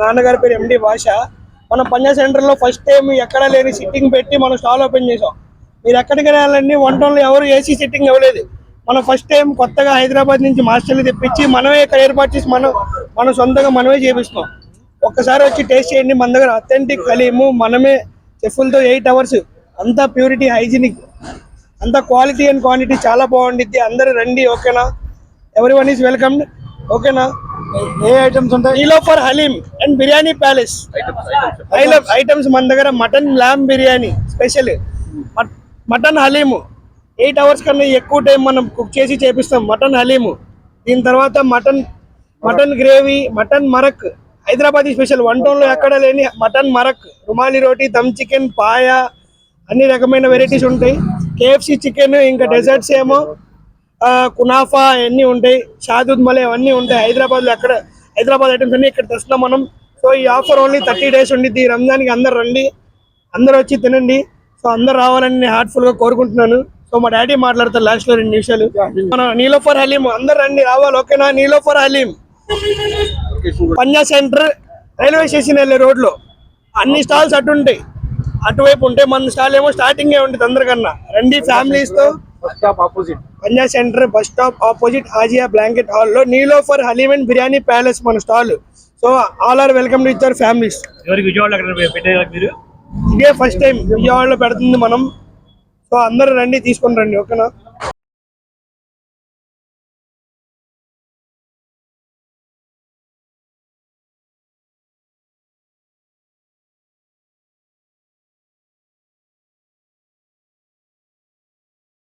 నాన్నగారి పేరు ఎండి భాష. మనం పంజా సెంటర్లో ఫస్ట్ టైం ఎక్కడ లేని సిట్టింగ్ పెట్టి మనం స్టాల్ ఓపెన్ చేసాం. మీరు ఎక్కడికి వెళ్ళాలండి, వంటల్లో ఎవరు ఏసీ సిట్టింగ్ ఇవ్వలేదు. మనం ఫస్ట్ టైం కొత్తగా హైదరాబాద్ నుంచి మాస్టర్లు తెప్పించి మనమే ఇక్కడ ఏర్పాటు చేసి మనం సొంతంగా మనమే చేపిస్తాం. ఒక్కసారి వచ్చి టేస్ట్ చేయండి. మన దగ్గర అథెంటిక్ హలీము మనమే చెఫ్లతో 8 hours, అంతా ప్యూరిటీ, హైజీనిక్, అంతా క్వాలిటీ అండ్ క్వాంటిటీ చాలా బాగుండిద్ది. అందరూ రండి, ఓకేనా? ఎవ్రీవన్ ఈజ్ వెల్కమ్డ్, ఓకేనా? ఏ ఐటమ్స్ ఉంటాయి? Niloufer haleem and biryani palace items మన దగ్గర. Mutton ల్యామ్ biryani special, mutton haleem 8 hours కన్నా ఎక్కువ టైం మనం కుక్ చేసి చేపిస్తాం మటన్ హలీము. దీని తర్వాత mutton gravy, mutton marag, Hyderabadi special, one టౌన్లో ఎక్కడ లేని మటన్ మరక్, రుమాలి రోటీ, దమ్ చికెన్, పాయ, అన్ని రకమైన వెరైటీస్ ఉంటాయి. కేఎఫ్సి చికెన్, ఇంకా డెజర్ట్స్ ఏమో కునాఫా అన్నీ ఉంటాయి. షాదూద్ మలై అవన్నీ ఉంటాయి. హైదరాబాద్ ఐటమ్స్ అన్ని ఇక్కడ తెస్తున్నాం మనం. సో ఈ ఆఫర్ ఓన్లీ 30 days ఉండిద్ది. రంజాన్కి అందరు రండి, అందరు వచ్చి తినండి. సో అందరు రావాలని నేను హార్ట్ఫుల్గా కోరుకుంటున్నాను. సో మా డాడీ మాట్లాడతారు లాస్ట్లో 2 నిమిషాలు. మన నీలోఫర్ హలీం అందరు రండి, రావాలి, ఓకేనా? నీలోఫర్ హలీం పంజా సెంటర్ రైల్వే స్టేషన్ వెళ్ళే రోడ్లో అన్ని స్టాల్స్ అటుంటాయి, అటువైపు ఉంటాయి. మన స్టాల్ ఏమో స్టార్టింగే ఉంటుంది. అందరికన్నా రండి ఫ్యామిలీస్తో. Panja centre bus stop opposite Hajiya blanket హాల్లో నీలోఫర్ హలీం అండ్ బిర్యానీ ప్యాలెస్ మన stall. So all are welcome to your families. ఇదే ఫస్ట్ టైం విజయవాడలో పెడుతుంది మనం. సో అందరూ రండి, తీసుకొని రండి, ఓకేనా?